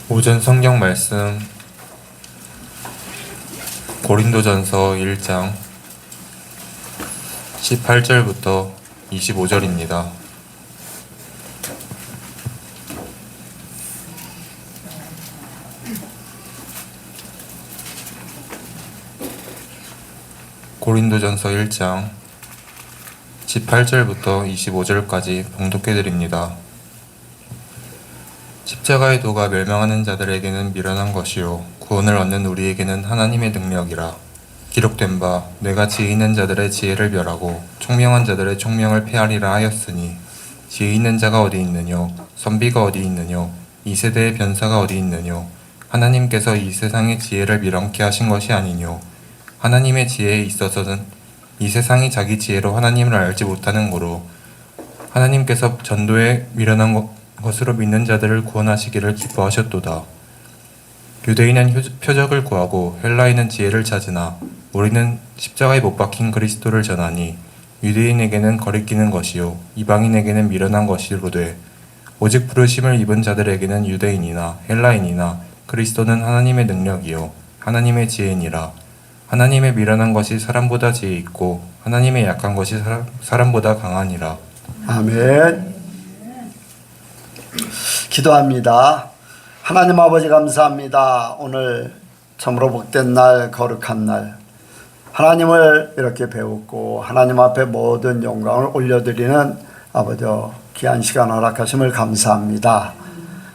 오전 성경 말씀 고린도전서 1장 18절부터 25절입니다. 고린도전서 1장 18절부터 25절까지 봉독해 드립니다. 십자가의 도가 멸망하는 자들에게는 미련한 것이요 구원을 얻는 우리에게는 하나님의 능력이라. 기록된 바 내가 지혜 있는 자들의 지혜를 멸하고 총명한 자들의 총명을 폐하리라 하였으니 지혜 있는 자가 어디 있느뇨 선비가 어디 있느뇨 이 세대의 변사가 어디 있느뇨 하나님께서 이 세상의 지혜를 미련케 하신 것이 아니뇨 하나님의 지혜에 있어서는 이 세상이 자기 지혜로 하나님을 알지 못하는 고로 하나님께서 전도에 미련한 것으로 믿는 자들을 구원하시기를 기뻐하셨도다. 유대인은 표적을 구하고 헬라인은 지혜를 찾으나 우리는 십자가에 못 박힌 그리스도를 전하니 유대인에게는 거리끼는 것이요 이방인에게는 미련한 것이로되 오직 부르심을 입은 자들에게는 유대인이나 헬라인이나 그리스도는 하나님의 능력이요 하나님의 지혜니라. 하나님의 미련한 것이 사람보다 지혜 있고 하나님의 약한 것이 사람보다 강하니라. 아멘. 기도합니다. 하나님 아버지 감사합니다. 오늘 참으로 복된 날, 거룩한 날, 하나님을 이렇게 배웠고 하나님 앞에 모든 영광을 올려드리는 아버지 귀한 시간 허락하심을 감사합니다.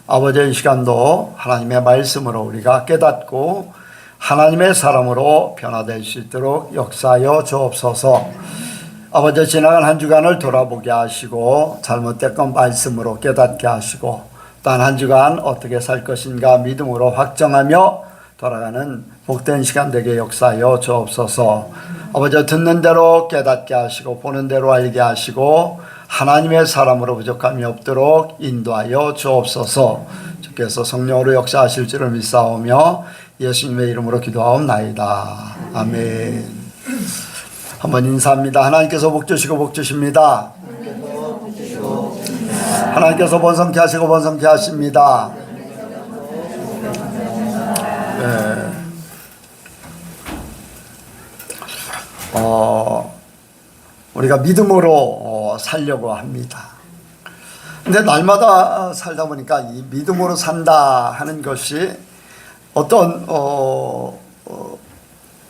아버지 이 시간도 하나님의 말씀으로 우리가 깨닫고 하나님의 사람으로 변화될 수 있도록 역사하여 주옵소서. 아버지 지나간 한 주간을 돌아보게 하시고 잘못됐건 말씀으로 깨닫게 하시고 단 한 주간 어떻게 살 것인가 믿음으로 확정하며 돌아가는 복된 시간 되게 역사하여 주옵소서. 아버지 듣는 대로 깨닫게 하시고 보는 대로 알게 하시고 하나님의 사람으로 부족함이 없도록 인도하여 주옵소서. 주께서 성령으로 역사하실 줄을 믿사오며 예수님의 이름으로 기도하옵나이다. 아멘. 한번 인사합니다. 하나님께서 복 주시고 복 주십니다. 하나님께서 번성케 하시고 번성케 하십니다. 네. 우리가 믿음으로 살려고 합니다. 근데 날마다 살다 보니까 이 믿음으로 산다 하는 것이 어떤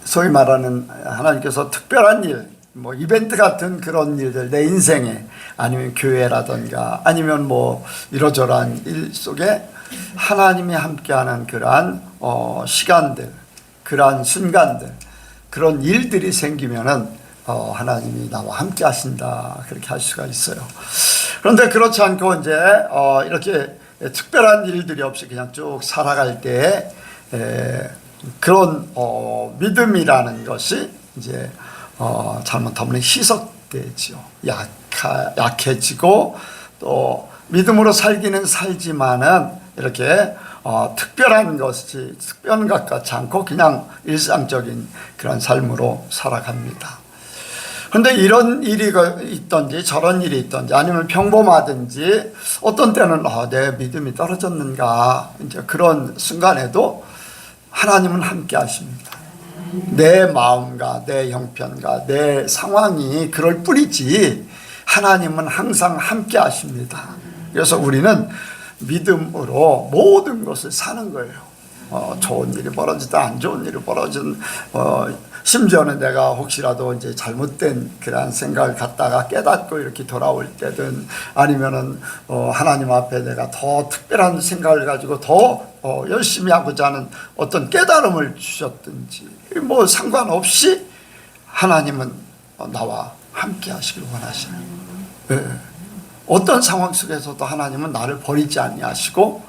소위 말하는 하나님께서 특별한 일, 뭐 이벤트 같은 그런 일들, 내 인생에 아니면 교회라든가 아니면 뭐 이러저러한 일 속에 하나님이 함께하는 그러한 시간들, 그러한 순간들, 그런 일들이 생기면은 하나님이 나와 함께 하신다 그렇게 할 수가 있어요. 그런데 그렇지 않고 이제 이렇게 특별한 일들이 없이 그냥 쭉 살아갈 때 그런 믿음이라는 것이 이제 잘못하면 희석되지요. 약해지고 또 믿음으로 살기는 살지만은 이렇게 특별한 것이 특별한 것 같지 않고 그냥 일상적인 그런 삶으로 살아갑니다. 그런데 이런 일이 있든지 저런 일이 있든지 아니면 평범하든지 어떤 때는 내 믿음이 떨어졌는가 이제 그런 순간에도 하나님은 함께 하십니다. 내 마음과 내 형편과 내 상황이 그럴 뿐이지 하나님은 항상 함께 하십니다. 그래서 우리는 믿음으로 모든 것을 사는 거예요. 좋은 일이 벌어지든 안 좋은 일이 벌어진 심지어는 내가 혹시라도 이제 잘못된 그러한 생각을 갖다가 깨닫고 이렇게 돌아올 때든 아니면은 하나님 앞에 내가 더 특별한 생각을 가지고 더 열심히 하고자 하는 어떤 깨달음을 주셨든지 뭐 상관없이 하나님은 나와 함께 하시길 원하시는 어떤 상황 속에서도 하나님은 나를 버리지 아니하시고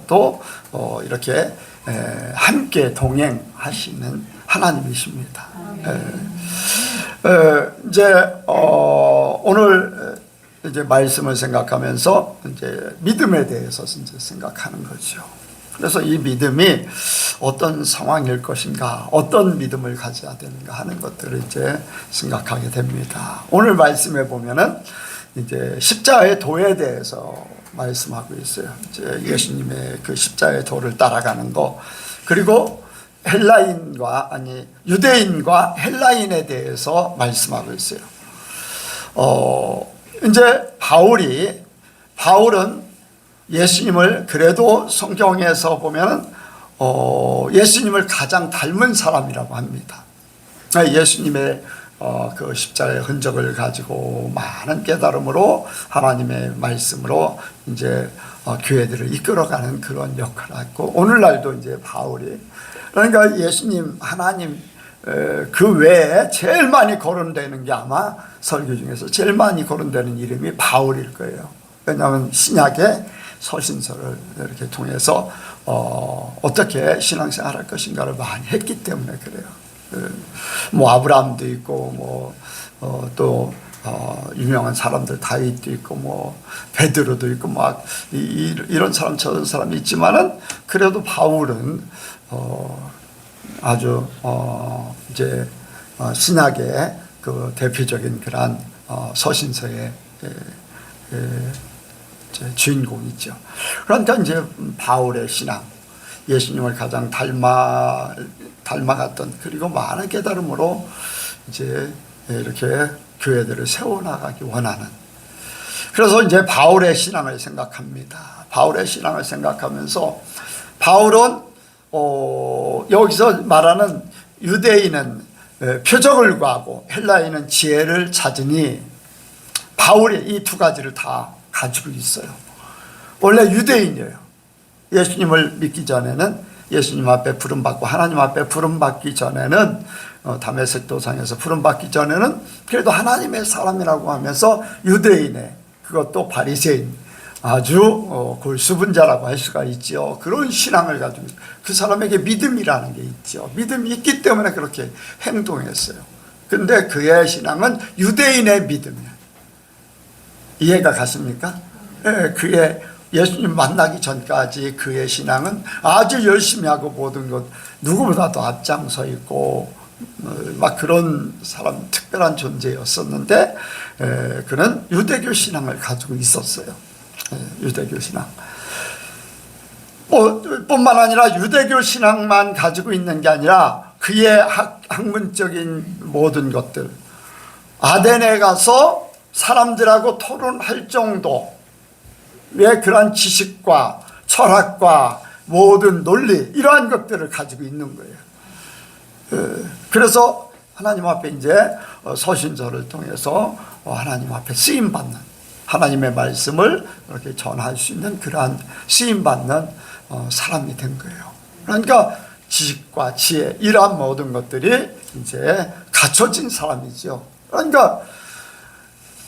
또 이렇게 함께 동행하시는 하나님이십니다. 이제 오늘 이제 말씀을 생각하면서 이제 믿음에 대해서 이제 생각하는 거죠. 그래서 이 믿음이 어떤 상황일 것인가, 어떤 믿음을 가져야 되는가 하는 것들을 이제 생각하게 됩니다. 오늘 말씀에 보면은 이제 십자가의 도에 대해서 말씀하고 있어요. 이제 예수님의 그 십자가의 도를 따라가는 거, 그리고 유대인과 헬라인에 대해서 말씀하고 있어요. 이제 바울은 예수님을 그래도 성경에서 보면은 예수님을 가장 닮은 사람이라고 합니다. 예수님의 그 십자가의 흔적을 가지고 많은 깨달음으로 하나님의 말씀으로 이제 교회들을 이끌어가는 그런 역할을 했고, 오늘날도 이제 바울이, 그러니까 예수님 하나님 그 외에 제일 많이 거론되는 게 아마 설교 중에서 제일 많이 거론되는 이름이 바울일 거예요. 왜냐하면 신약의 서신서를 이렇게 통해서 어떻게 신앙생활할 것인가를 많이 했기 때문에 그래요. 뭐 아브라함도 있고 또 유명한 사람들 다윗도 있고 뭐 베드로도 있고 막 이런 사람 저런 사람이 있지만은 그래도 바울은 아주 이제 신약의 그 대표적인 그러한 서신서의 주인공이죠. 그러니까 이제 바울의 신앙, 예수님을 가장 닮아갔던, 그리고 많은 깨달음으로 이제 이렇게 교회들을 세워나가기 원하는. 그래서 이제 바울의 신앙을 생각합니다. 바울의 신앙을 생각하면서 바울은 여기서 말하는 유대인은 표적을 구하고 헬라인은 지혜를 찾으니, 바울이 이 두 가지를 다 가지고 있어요. 원래 유대인이에요. 예수님을 믿기 전에는, 예수님 앞에 부름받고 하나님 앞에 부름받기 전에는, 다메섹 도상에서 부름받기 전에는 그래도 하나님의 사람이라고 하면서 유대인의, 그것도 바리새인, 아주 골수분자라고 할 수가 있죠. 그런 신앙을 가지고, 그 사람에게 믿음이라는 게 있죠. 믿음이 있기 때문에 그렇게 행동했어요. 근데 그의 신앙은 유대인의 믿음이에요. 이해가 가십니까? 네, 그의 예수님 만나기 전까지 그의 신앙은 아주 열심히 하고 모든 것 누구보다도 앞장서 있고 막 그런 사람, 특별한 존재였었는데, 그는 유대교 신앙을 가지고 있었어요. 유대교 신앙. 뿐만 아니라 유대교 신앙만 가지고 있는 게 아니라 그의 학문적인 모든 것들, 아덴에 가서 사람들하고 토론할 정도의 그러한 지식과 철학과 모든 논리, 이러한 것들을 가지고 있는 거예요. 그래서 하나님 앞에 이제 서신서를 통해서 하나님 앞에 쓰임받는, 하나님의 말씀을 이렇게 전할 수 있는 그러한 쓰임받는 사람이 된 거예요. 그러니까 지식과 지혜, 이러한 모든 것들이 이제 갖춰진 사람이죠. 그러니까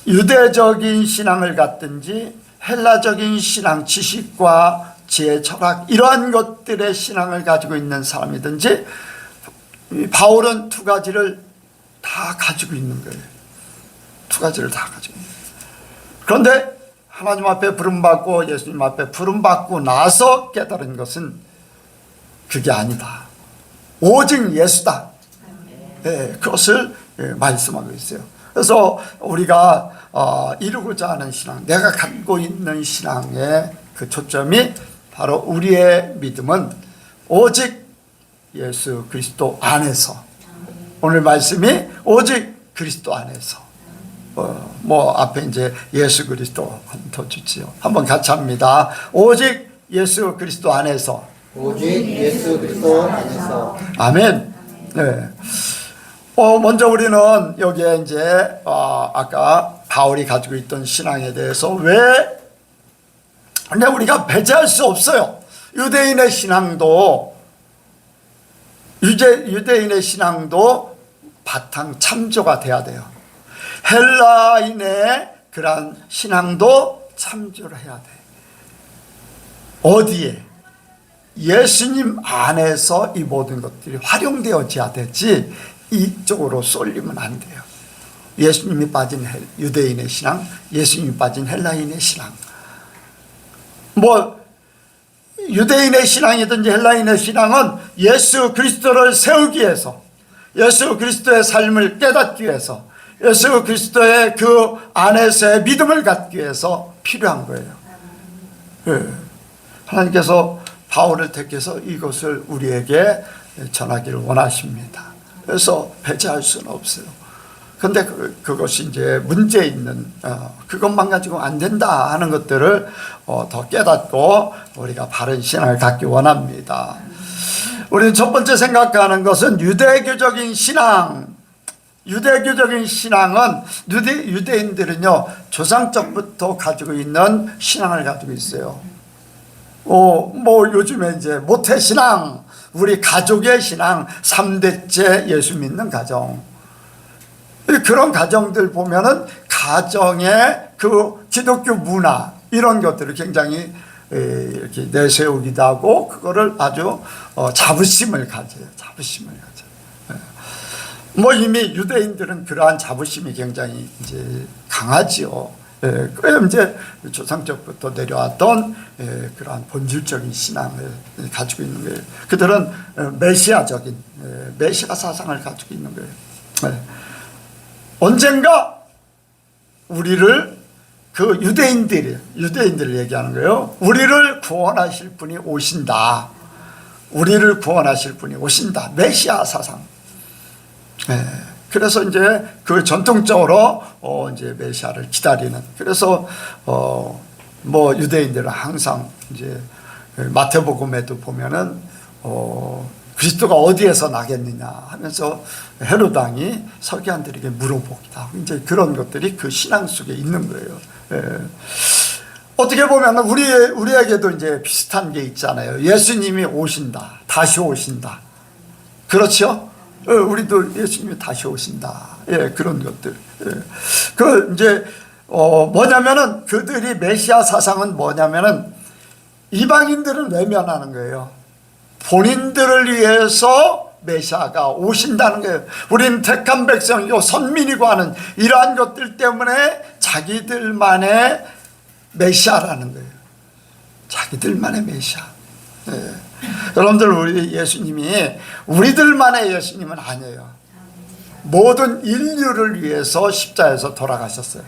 유대적인 신앙을 갖든지 헬라적인 신앙, 지식과 지혜, 철학, 이러한 것들의 신앙을 가지고 있는 사람이든지, 바울은 두 가지를 다 가지고 있는 거예요. 두 가지를 다 가지고 있는 거예요. 그런데 하나님 앞에 부름받고 예수님 앞에 부름받고 나서 깨달은 것은 그게 아니다. 오직 예수다. 네, 그것을 말씀하고 있어요. 그래서 우리가 이루고자 하는 신앙, 내가 갖고 있는 신앙의 그 초점이 바로 우리의 믿음은 오직 예수 그리스도 안에서, 오늘 말씀이 오직 그리스도 안에서, 앞에 이제 예수 그리스도 더 좋지요. 한번 같이 합니다. 오직 예수 그리스도 안에서. 오직 예수 그리스도 안에서. 아멘. 네. 먼저 우리는 여기에 이제 아까 바울이 가지고 있던 신앙에 대해서 근데 우리가 배제할 수 없어요. 유대인의 신앙도 바탕 참조가 돼야 돼요. 헬라인의 그런 신앙도 참조를 해야 돼. 어디에? 예수님 안에서 이 모든 것들이 활용되어져야 되지 이쪽으로 쏠리면 안 돼요. 예수님이 빠진 유대인의 신앙, 예수님이 빠진 헬라인의 신앙, 유대인의 신앙이든지 헬라인의 신앙은 예수 그리스도를 세우기 위해서, 예수 그리스도의 삶을 깨닫기 위해서, 예수 그리스도의 그 안에서의 믿음을 갖기 위해서 필요한 거예요. 하나님께서 바울을 택해서 이것을 우리에게 전하기를 원하십니다. 그래서 배제할 수는 없어요. 근데 그것이 이제 문제 있는 그것만 가지고 안 된다 하는 것들을 더 깨닫고 우리가 바른 신앙을 갖기 원합니다. 우리는 첫 번째 생각하는 것은 유대교적인 신앙. 유대교적인 신앙은 유대인들은요 조상적부터 가지고 있는 신앙을 가지고 있어요. 뭐 요즘에 이제 모태신앙, 우리 가족의 신앙, 3대째 예수 믿는 가정. 그런 가정들 보면은 가정의 그 기독교 문화 이런 것들을 굉장히 이렇게 내세우기도 하고 그거를 아주 자부심을 가져요. 뭐 이미 유대인들은 그러한 자부심이 굉장히 이제 강하지요. 그래 이제 조상적부터 내려왔던 그러한 본질적인 신앙을 가지고 있는 거예요. 그들은 메시아적인 메시아 사상을 가지고 있는 거예요. 언젠가 우리를 그 유대인들을 얘기하는 거예요. 우리를 구원하실 분이 오신다. 우리를 구원하실 분이 오신다. 메시아 사상. 그래서 이제 그 전통적으로 이제 메시아를 기다리는. 그래서 뭐 유대인들은 항상 이제 마태복음에도 보면은 그리스도가 어디에서 나겠느냐 하면서 헤롯 왕이 서기관들에게 물어보기도 하고 이제 그런 것들이 그 신앙 속에 있는 거예요. 어떻게 보면 우리에게도 이제 비슷한 게 있잖아요. 예수님이 오신다, 다시 오신다. 그렇죠? 우리도 예수님이 다시 오신다. 그런 것들. 그 이제 뭐냐면은 그들이 메시아 사상은 뭐냐면은 이방인들은 외면하는 거예요. 본인들을 위해서 메시아가 오신다는 거예요. 우리는 택한 백성이고 선민이고 하는 이러한 것들 때문에 자기들만의 메시아라는 거예요. 자기들만의 메시아. 여러분들 우리 예수님이 우리들만의 예수님은 아니에요. 모든 인류를 위해서 십자가에서 돌아가셨어요.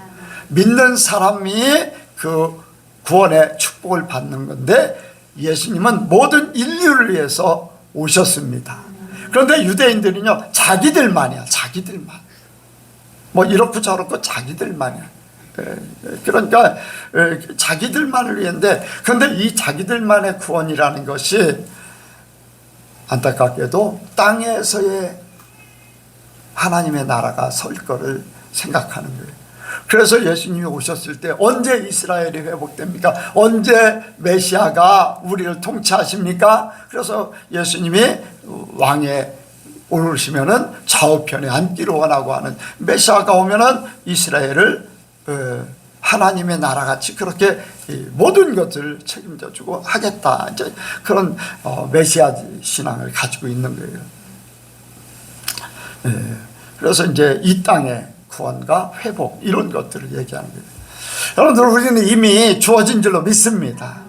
믿는 사람이 그 구원의 축복을 받는 건데 예수님은 모든 인류를 위해서 오셨습니다. 그런데 유대인들은요 자기들만이야. 자기들만 뭐 이렇고 저렇고 자기들만이야. 그러니까 자기들만을 위한데 그런데 이 자기들만의 구원이라는 것이 안타깝게도 땅에서의 하나님의 나라가 설 거를 생각하는 거예요. 그래서 예수님이 오셨을 때 언제 이스라엘이 회복됩니까? 언제 메시아가 우리를 통치하십니까? 그래서 예수님이 왕에 오르시면은 좌우편에 앉기를 원하고 하는 메시아가 오면은 이스라엘을 하나님의 나라같이 그렇게 모든 것을 책임져주고 하겠다. 이제 그런 메시아 신앙을 가지고 있는 거예요. 그래서 이제 이 땅의 구원과 회복 이런 것들을 얘기하는 거예요. 여러분들 우리는 이미 주어진 줄로 믿습니다.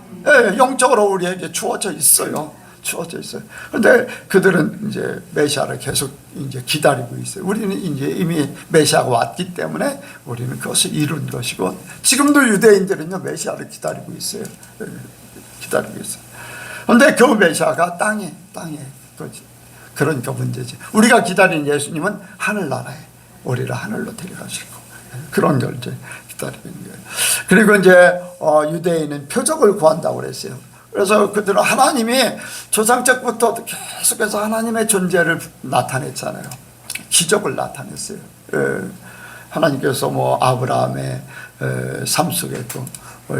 영적으로 우리에게 주어져 있어요. 주어져 있어요. 그런데 그들은 이제 메시아를 계속 이제 기다리고 있어요. 우리는 이제 이미 메시아가 왔기 때문에 우리는 그것을 이룬 것이고 지금도 유대인들은요 메시아를 기다리고 있어요. 기다리고 있어요. 그런데 그 메시아가 땅에 그러니까 문제지. 우리가 기다리는 예수님은 하늘나라에 우리를 하늘로 데려가시고 그런 걸 이제 기다리고 있는 거예요. 그리고 이제 유대인은 표적을 구한다고 그랬어요. 그래서 그들은 하나님이 조상적부터 계속해서 하나님의 존재를 나타냈잖아요. 기적을 나타냈어요. 하나님께서 뭐 아브라함의 삶 속에 또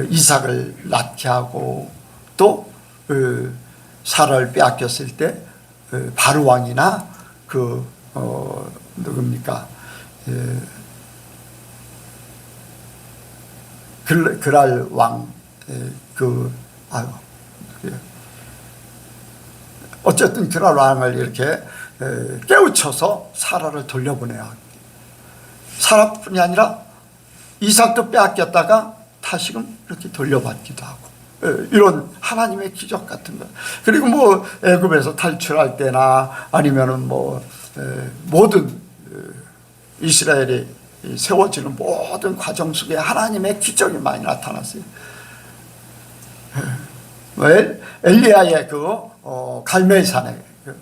이삭을 낳게 하고 또 사라를 빼앗겼을 때 바로 왕이나 누굽니까? 그랄 왕 어쨌든 그랄 왕을 이렇게 깨우쳐서 사라를 돌려보내야 사라뿐이 아니라 이삭도 빼앗겼다가 다시금 이렇게 돌려받기도 하고 이런 하나님의 기적 같은 것. 그리고 뭐 애굽에서 탈출할 때나 아니면은 뭐 모든 이스라엘이 세워지는 모든 과정 속에 하나님의 기적이 많이 나타났어요. 엘리야의 갈멜산의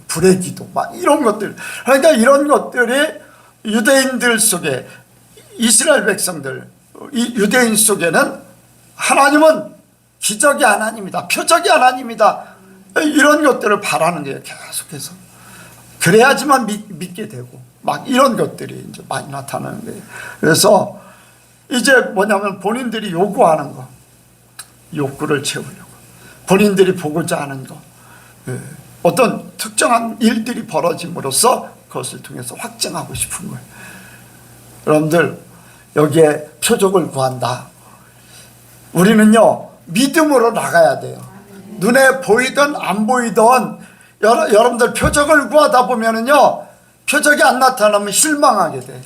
불의 기도 막 이런 것들, 그러니까 이런 것들이 유대인들 속에, 이스라엘 백성들, 이 유대인 속에는 하나님은 기적이 하나님이다, 표적이 하나님이다, 이런 것들을 바라는 거예요. 계속해서 그래야지만 믿게 되고 막 이런 것들이 이제 많이 나타나는 거예요. 그래서 이제 뭐냐면 본인들이 요구하는 거, 욕구를 채우려고, 본인들이 보고자 하는 거, 어떤 특정한 일들이 벌어짐으로써 그것을 통해서 확증하고 싶은 거예요. 여러분들, 여기에 표적을 구한다. 우리는요, 믿음으로 나가야 돼요. 눈에 보이든 안 보이든 여러분들 표적을 구하다 보면은요, 표적이 안 나타나면 실망하게 돼.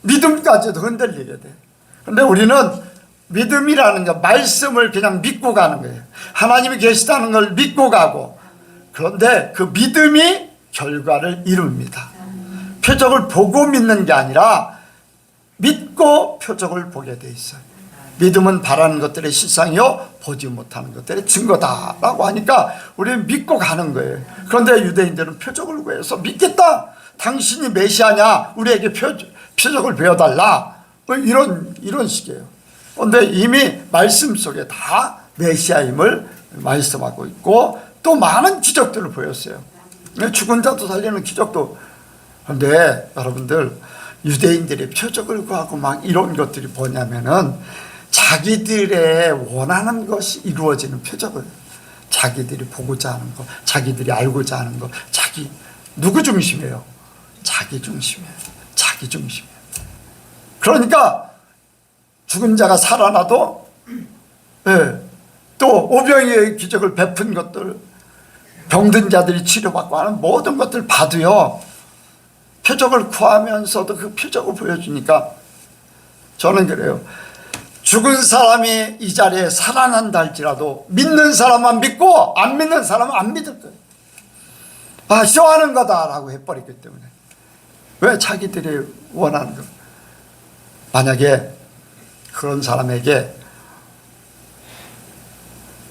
믿음까지도 흔들리게 돼. 근데 우리는 믿음이라는 거, 말씀을 그냥 믿고 가는 거예요. 하나님이 계시다는 걸 믿고 가고, 그런데 그 믿음이 결과를 이룹니다. 표적을 보고 믿는 게 아니라 믿고 표적을 보게 돼 있어요. 믿음은 바라는 것들의 실상이요 보지 못하는 것들의 증거다라고 하니까 우리는 믿고 가는 거예요. 그런데 유대인들은 표적을 구해서 믿겠다, 당신이 메시아냐, 우리에게 표적을 보여달라, 뭐 이런 식이에요. 그런데 이미 말씀 속에 다 메시아임을 말씀하고 있고, 또 많은 기적들을 보였어요. 죽은 자도 살리는 기적도. 그런데 여러분들, 유대인들이 표적을 구하고 막 이런 것들이 뭐냐면은 자기들의 원하는 것이 이루어지는 표적을, 자기들이 보고자 하는 것, 자기들이 알고자 하는 것, 누구 중심이에요? 자기 중심이에요. 자기 중심이에요. 그러니까 죽은 자가 살아나도, 또 오병이의 기적을 베푼 것들, 병든 자들이 치료받고 하는 모든 것들 봐도요, 표적을 구하면서도 그 표적을 보여주니까 저는 그래요. 죽은 사람이 이 자리에 살아난다 할지라도 믿는 사람만 믿고 안 믿는 사람은 안 믿을 거예요. 아, 쇼하는 거다라고 해버리기 때문에. 왜? 자기들이 원하는 거. 만약에 그런 사람에게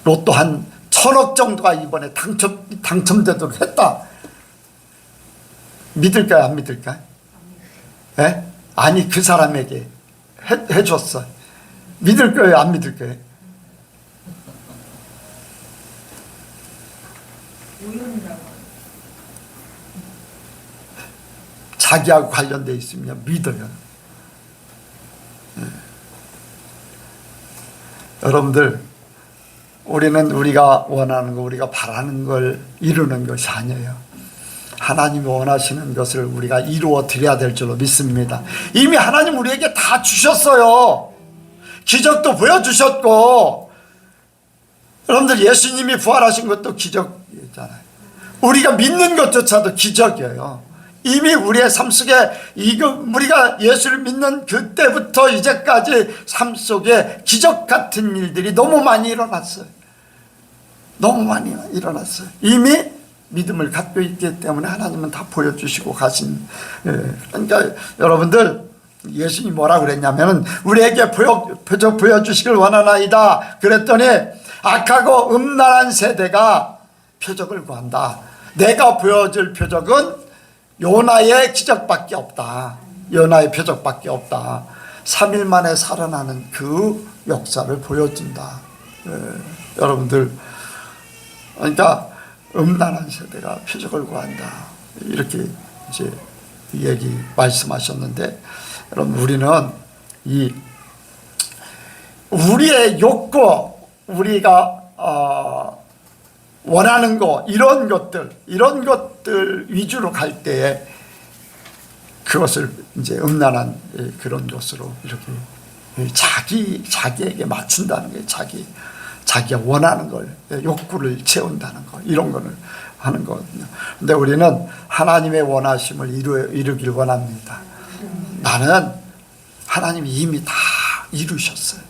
로또 한 1,000억 정도가 이번에 당첨되도록 했다, 믿을까요, 안 믿을까요? 예? 아니, 그 사람에게 해줬어. 믿을 거예요, 안 믿을 거예요? 자기하고 관련돼 있으면 믿어요. 여러분들, 우리는 우리가 원하는 거, 우리가 바라는 걸 이루는 것이 아니에요. 하나님이 원하시는 것을 우리가 이루어 드려야 될 줄로 믿습니다. 이미 하나님 우리에게 다 주셨어요. 기적도 보여주셨고, 여러분들, 예수님이 부활하신 것도 기적이잖아요. 우리가 믿는 것조차도 기적이에요. 이미 우리의 삶 속에 우리가 예수를 믿는 그때부터 이제까지 삶 속에 기적 같은 일들이 너무 많이 일어났어요. 너무 많이 일어났어요. 이미 믿음을 갖고 있기 때문에 하나님은 다 보여주시고 가신. 그러니까 여러분들, 예수님이 뭐라 그랬냐면은 우리에게 표적 보여주시길 원하나이다 그랬더니, 악하고 음란한 세대가 표적을 구한다. 내가 보여줄 표적은 요나의 기적밖에 없다. 요나의 표적밖에 없다. 3일 만에 살아나는 그 역사를 보여준다. 여러분들, 그러니까 음란한 세대가 표적을 구한다, 이렇게 이제 말씀하셨는데, 여러분, 우리는 우리의 욕구, 우리가 원하는 거, 이런 것들 위주로 갈 때에 그것을 이제 음란한 그런 것으로 이렇게 자기에게 맞춘다는 거예요. 자기가 원하는 걸, 욕구를 채운다는 거, 이런 거를 하는 거거든요. 근데 우리는 하나님의 원하심을 이루길 원합니다. 나는 하나님이 이미 다 이루셨어요.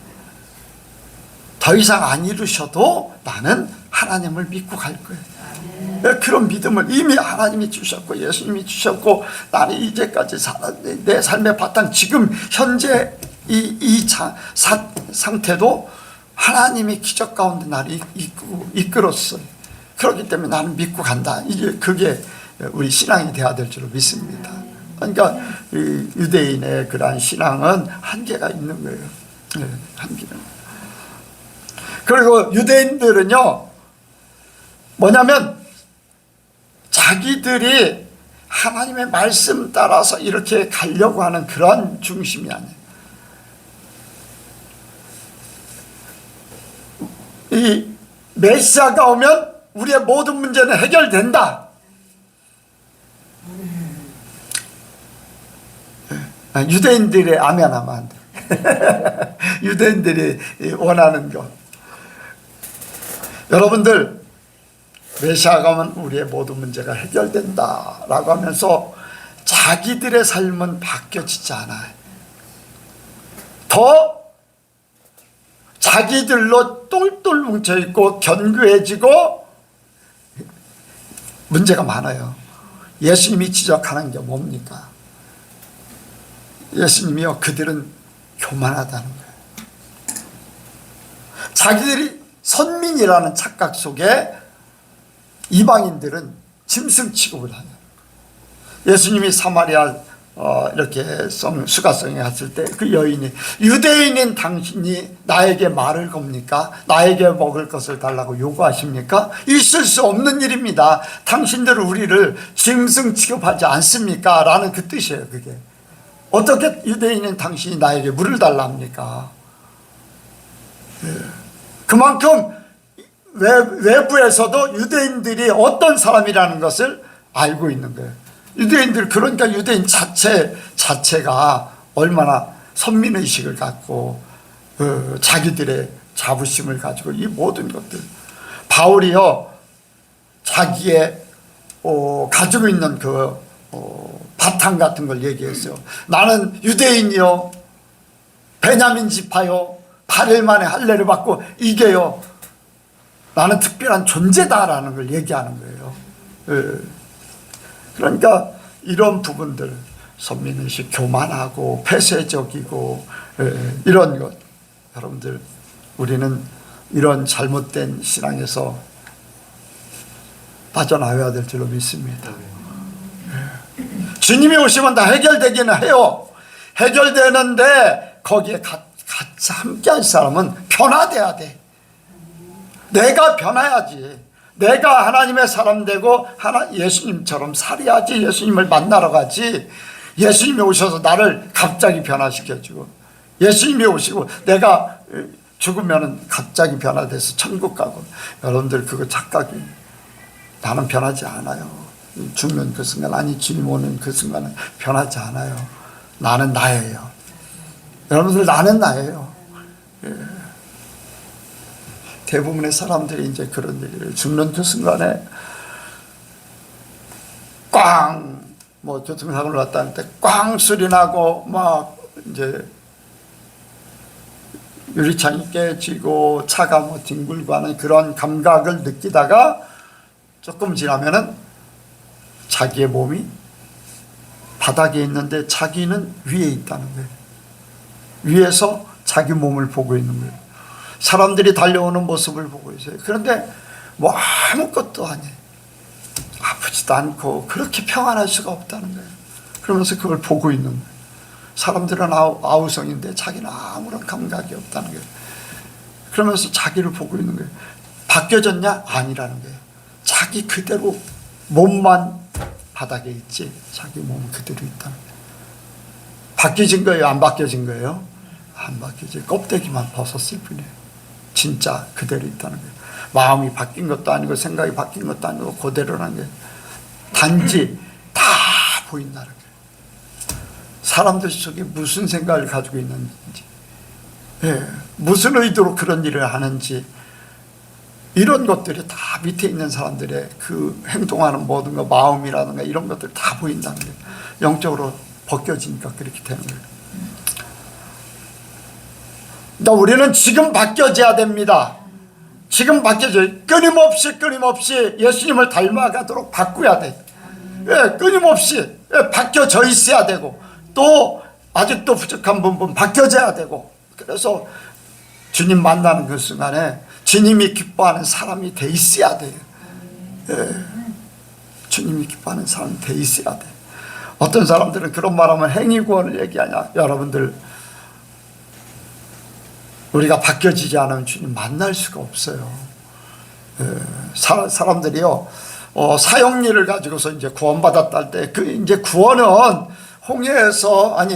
더 이상 안 이루셔도 나는 하나님을 믿고 갈 거예요. 그런 믿음을 이미 하나님이 주셨고 예수님이 주셨고, 나는 이제까지 내 삶의 바탕, 지금 현재 이 상태도 하나님이 기적 가운데 나를 이끌었어요. 그렇기 때문에 나는 믿고 간다. 이제 그게 우리 신앙이 되어야 될 줄로 믿습니다. 그러니까 유대인의 그러한 신앙은 한계가 있는 거예요. 네, 한계는. 그리고 유대인들은요, 뭐냐면 자기들이 하나님의 말씀 따라서 이렇게 가려고 하는 그런 중심이 아니에요. 이 메시아가 오면 우리의 모든 문제는 해결된다. 유대인들의 아멘 하면 안 돼. 유대인들이 원하는 것. 여러분들, 메시아가 오면 우리의 모든 문제가 해결된다 라고 하면서 자기들의 삶은 바뀌어지지 않아요. 더 자기들로 똘똘 뭉쳐있고 견고해지고 문제가 많아요. 예수님이 지적하는 게 뭡니까? 예수님이요, 그들은 교만하다는 거예요. 자기들이 선민이라는 착각 속에 이방인들은 짐승 취급을 하는. 예수님이 사마리아 이렇게 수가성에 갔을 때 그 여인이, 유대인인 당신이 나에게 말을 겁니까? 나에게 먹을 것을 달라고 요구하십니까? 있을 수 없는 일입니다. 당신들은 우리를 짐승 취급하지 않습니까? 라는 그 뜻이에요. 그게 어떻게 유대인인 당신이 나에게 물을 달라 합니까? 그만큼 외부에서도 유대인들이 어떤 사람이라는 것을 알고 있는 거예요. 유대인들, 그러니까 유대인 자체가 얼마나 선민의식을 갖고 자기들의 자부심을 가지고 이 모든 것들. 바울이요, 자기의 가지고 있는 그 바탕 같은 걸 얘기했어요. 나는 유대인이요, 베냐민 지파요, 8일 만에 할례를 받고 이게요, 나는 특별한 존재다라는 걸 얘기하는 거예요. 그러니까 이런 부분들, 선민의식, 교만하고 폐쇄적이고 이런 것, 여러분들, 우리는 이런 잘못된 신앙에서 빠져나와야 될 줄로 믿습니다. 주님이 오시면 다 해결되기는 해요. 해결되는데 거기에 같이 함께할 사람은 변화돼야 돼. 내가 변화야지. 내가 하나님의 사람 되고 예수님처럼 살아야지. 예수님을 만나러 가지. 예수님이 오셔서 나를 갑자기 변화시켜주고, 예수님이 오시고 내가 죽으면 갑자기 변화돼서 천국 가고. 여러분들, 그거 착각이. 나는 변하지 않아요. 죽는 그 순간, 아니 주님 오는 그 순간은 변하지 않아요. 나는 나예요. 여러분들, 나는 나예요. 대부분의 사람들이 이제 그런 얘기를, 죽는 그 순간에 꽝, 뭐 교통사고를 났다는 때 꽝 소리 나고 막 이제 유리창이 깨지고 차가 뭐 뒹굴고 하는 그런 감각을 느끼다가 조금 지나면은 자기의 몸이 바닥에 있는데 자기는 위에 있다는 거예요. 위에서 자기 몸을 보고 있는 거예요. 사람들이 달려오는 모습을 보고 있어요. 그런데 뭐 아무것도 아니에요. 아프지도 않고 그렇게 평안할 수가 없다는 거예요. 그러면서 그걸 보고 있는 거예요. 사람들은 아우성인데 자기는 아무런 감각이 없다는 거예요. 그러면서 자기를 보고 있는 거예요. 바뀌어졌냐? 아니라는 거예요. 자기 그대로 몸만 바닥에 있지 자기 몸은 그대로 있다는 거예요. 바뀌어진 거예요? 안 바뀌어진 거예요? 안 바뀌어져. 껍데기만 벗었을 뿐이에요. 진짜 그대로 있다는 거예요. 마음이 바뀐 것도 아니고 생각이 바뀐 것도 아니고 그대로라는 거예요. 단지 다 보인다는 거예요. 사람들 속에 무슨 생각을 가지고 있는지, 무슨 의도로 그런 일을 하는지, 이런 것들이 다 밑에 있는 사람들의 그 행동하는 모든 것, 마음이라든가 이런 것들 다 보인다는 거예요. 영적으로 벗겨지니까 그렇게 되는 거예요. 그러니까 우리는 지금 바뀌어져야 됩니다. 지금 바뀌어져요. 끊임없이 예수님을 닮아가도록 바꾸어야 돼. 끊임없이 바뀌어져 있어야 되고, 또 아직도 부족한 부분 바뀌어져야 되고, 그래서 주님 만나는 그 순간에 주님이 기뻐하는 사람이 돼 있어야 돼요. 주님이 기뻐하는 사람이 돼 있어야 돼. 어떤 사람들은 그런 말하면 행위구원을 얘기하냐. 여러분들, 우리가 바뀌어지지 않으면 주님 만날 수가 없어요. 사람들이요, 사형리를 가지고서 이제 구원받았다 할 때, 그 이제 구원은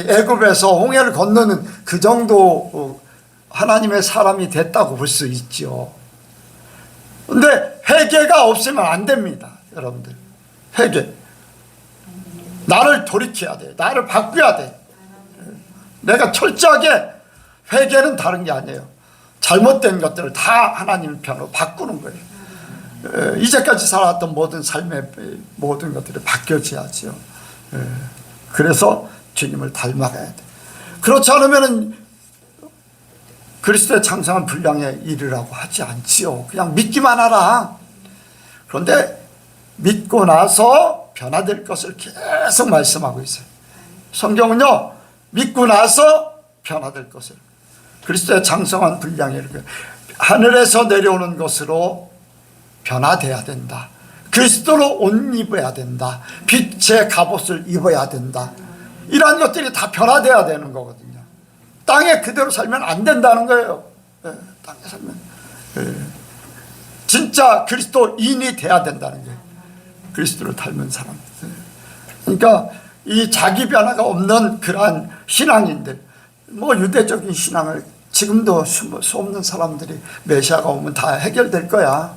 애굽에서 홍해를 건너는 그 정도 하나님의 사람이 됐다고 볼 수 있죠. 근데 회개가 없으면 안 됩니다, 여러분들. 회개. 나를 돌이켜야 돼. 나를 바꿔야 돼. 내가 철저하게, 회개는 다른 게 아니에요. 잘못된 것들을 다 하나님 편으로 바꾸는 거예요. 이제까지 살아왔던 모든 삶의 모든 것들이 바뀌어져야죠. 그래서 주님을 닮아가야 돼. 그렇지 않으면 그리스도의 장성한 분량에 이르라고 하지 않지요. 그냥 믿기만 하라. 그런데 믿고 나서 변화될 것을 계속 말씀하고 있어요. 성경은요, 믿고 나서 변화될 것을, 그리스도의 장성한 분량에 이르게 하늘에서 내려오는 것으로 변화돼야 된다. 그리스도로 옷 입어야 된다. 빛의 갑옷을 입어야 된다. 이러한 것들이 다 변화돼야 되는 거거든요. 땅에 그대로 살면 안 된다는 거예요. 땅에 살면 진짜 그리스도인이 돼야 된다는 거예요. 그리스도를 닮은 사람. 그러니까 이 자기 변화가 없는 그러한 신앙인들, 뭐 유대적인 신앙을 지금도 수 없는 사람들이 메시아가 오면 다 해결될 거야.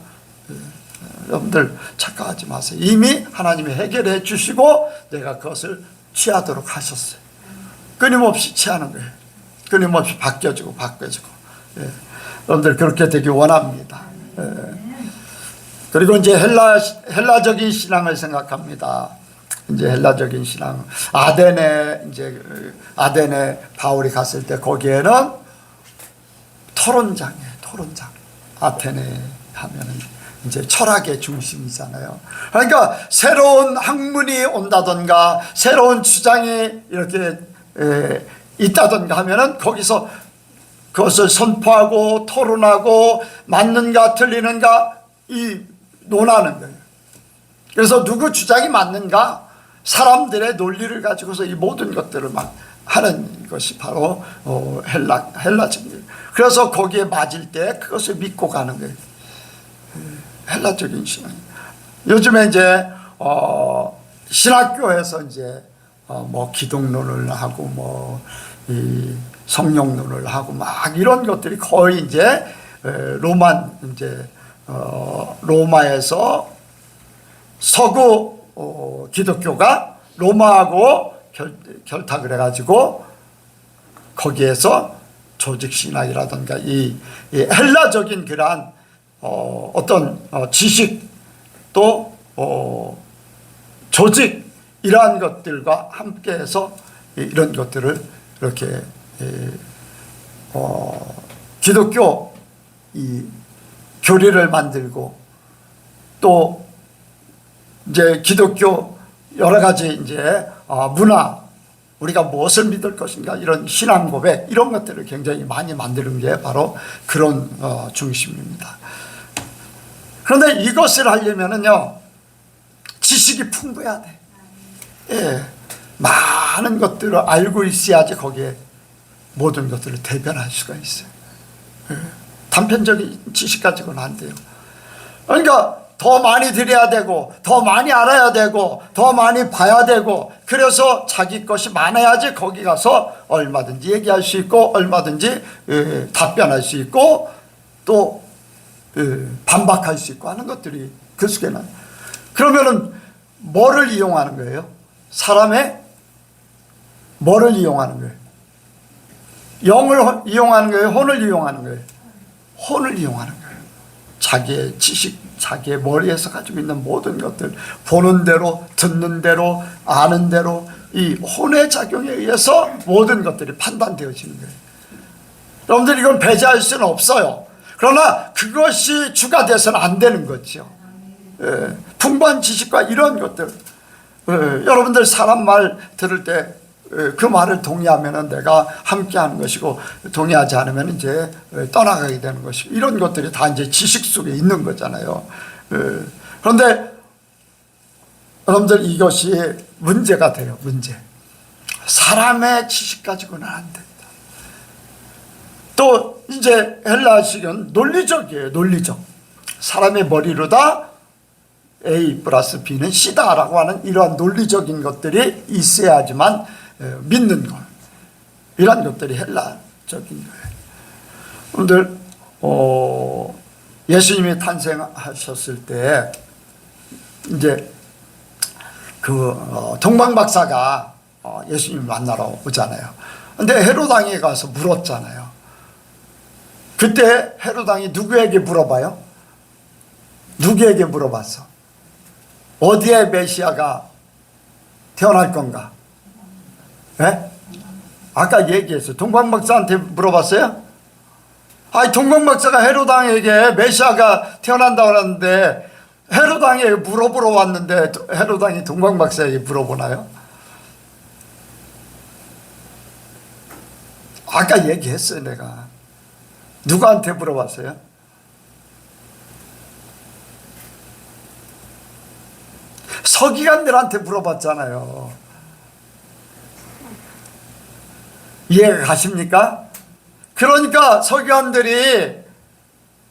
여러분들 착각하지 마세요. 이미 하나님이 해결해 주시고 내가 그것을 취하도록 하셨어요. 끊임없이 취하는 거예요. 끊임없이 바뀌어지고. 여러분들 그렇게 되기 원합니다. 그리고 이제 헬라적인 신앙을 생각합니다. 이제 헬라적인 신앙, 아덴에 바울이 갔을 때 거기에는 토론장이에요. 토론장. 아테네 하면은 이제 철학의 중심이잖아요. 그러니까 새로운 학문이 온다던가 새로운 주장이 이렇게 있다던가 하면은 거기서 그것을 선포하고 토론하고 맞는가 틀리는가 논하는 거예요. 그래서 누구 주장이 맞는가, 사람들의 논리를 가지고서 이 모든 것들을 막 하는 것이 바로 헬라적인. 그래서 거기에 맞을 때 그것을 믿고 가는 거예요. 헬라적인 신앙. 요즘에 이제 신학교에서 이제 뭐 기독론을 하고 뭐 이 성령론을 하고 막 이런 것들이 거의 이제 로마에서 서구 기독교가 로마하고 결탁을 해가지고 거기에서 조직신학이라든가 이 헬라적인 그러한 어떤 지식 또 조직 이러한 것들과 함께해서 이런 것들을 이렇게 기독교 이 교리를 만들고 또 이제 기독교 여러 가지 이제 문화, 우리가 무엇을 믿을 것인가, 이런 신앙 고백, 이런 것들을 굉장히 많이 만드는 게 바로 그런 중심입니다. 그런데 이것을 하려면은요, 지식이 풍부해야 돼. 예, 많은 것들을 알고 있어야지 거기에 모든 것들을 대변할 수가 있어요. 예, 단편적인 지식 가지고는 안 돼요. 그러니까 더 많이 들어야 되고, 더 많이 알아야 되고, 더 많이 봐야 되고, 그래서 자기 것이 많아야지 거기 가서 얼마든지 얘기할 수 있고, 얼마든지 답변할 수 있고, 또 반박할 수 있고 하는 것들이 그 속에는. 그러면은 뭐를 이용하는 거예요? 사람의 뭐를 이용하는 거예요? 영을 이용하는 거예요? 혼을 이용하는 거예요? 혼을 이용하는 거예요. 자기의 지식, 자기의 머리에서 가지고 있는 모든 것들, 보는 대로, 듣는 대로, 아는 대로, 이 혼의 작용에 의해서 모든 것들이 판단되어지는 거예요. 여러분들 이건 배제할 수는 없어요. 그러나 그것이 주가 돼서는 안 되는 거죠. 풍부한 지식과 이런 것들, 여러분들 사람 말 들을 때 그 말을 동의하면은 내가 함께하는 것이고 동의하지 않으면 이제 떠나가게 되는 것이고 이런 것들이 다 이제 지식 속에 있는 거잖아요. 그런데 여러분들 이것이 문제가 돼요. 문제. 사람의 지식 가지고는 안 된다. 또 이제 헬라식은 논리적이에요. 논리적. 사람의 머리로 다 A 플러스 B는 C다라고 하는 이러한 논리적인 것들이 있어야지만 믿는 것. 이런 것들이 헬라적인 거예요. 여러분들 예수님이 탄생하셨을 때 이제 그 동방박사가 예수님 만나러 오잖아요. 근데 헤롯 왕에 가서 물었잖아요. 그때 헤롯 왕이 누구에게 물어봐요? 누구에게 물어봤어? 어디에 메시아가 태어날 건가? 예? 아까 얘기했어요. 동방박사한테 물어봤어요? 아니 동방박사가 헤롯 왕에게 메시아가 태어난다고 하는데 헤롯 왕에게 물어보러 왔는데 헤롯 왕이 동방박사에게 물어보나요? 아까 얘기했어요. 내가 누구한테 물어봤어요? 서기관들한테 물어봤잖아요. 이해가 가십니까? 그러니까 서기관들이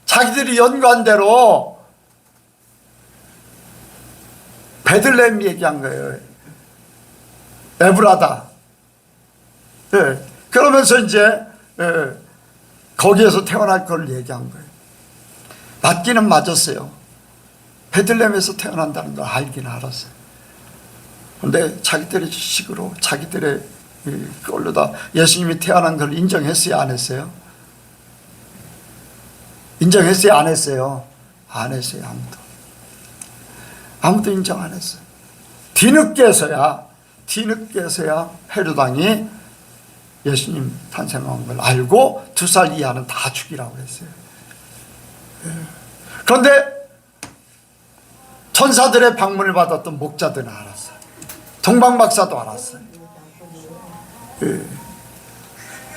자기들이 연구한 대로 베들레헴 얘기한 거예요. 에브라다. 예. 그러면서 이제 거기에서 태어날 걸 얘기한 거예요. 맞기는 맞았어요. 베들레헴에서 태어난다는 걸 알긴 알았어요. 그런데 자기들의 지식으로 자기들의 그걸로다 예수님이 태어난 걸 인정했어요? 안 했어요? 인정했어요? 안 했어요? 안 했어요. 아무도 인정 안 했어요. 뒤늦게서야 헤롯 왕이 예수님 탄생한 걸 알고 2살 이하는 다 죽이라고 했어요. 그런데 천사들의 방문을 받았던 목자들은 알았어요. 동방박사도 알았어요.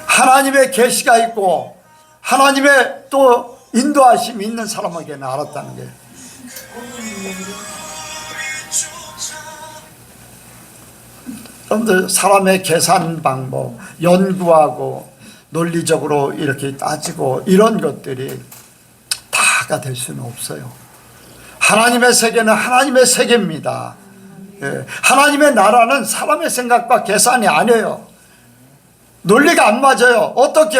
하나님의 계시가 있고 하나님의 또 인도하심이 있는 사람에게는 알았다는 게. 여러분들 사람의 계산 방법, 연구하고 논리적으로 이렇게 따지고 이런 것들이 다가 될 수는 없어요. 하나님의 세계는 하나님의 세계입니다. 하나님의 나라는 사람의 생각과 계산이 아니에요. 논리가 안 맞아요. 어떻게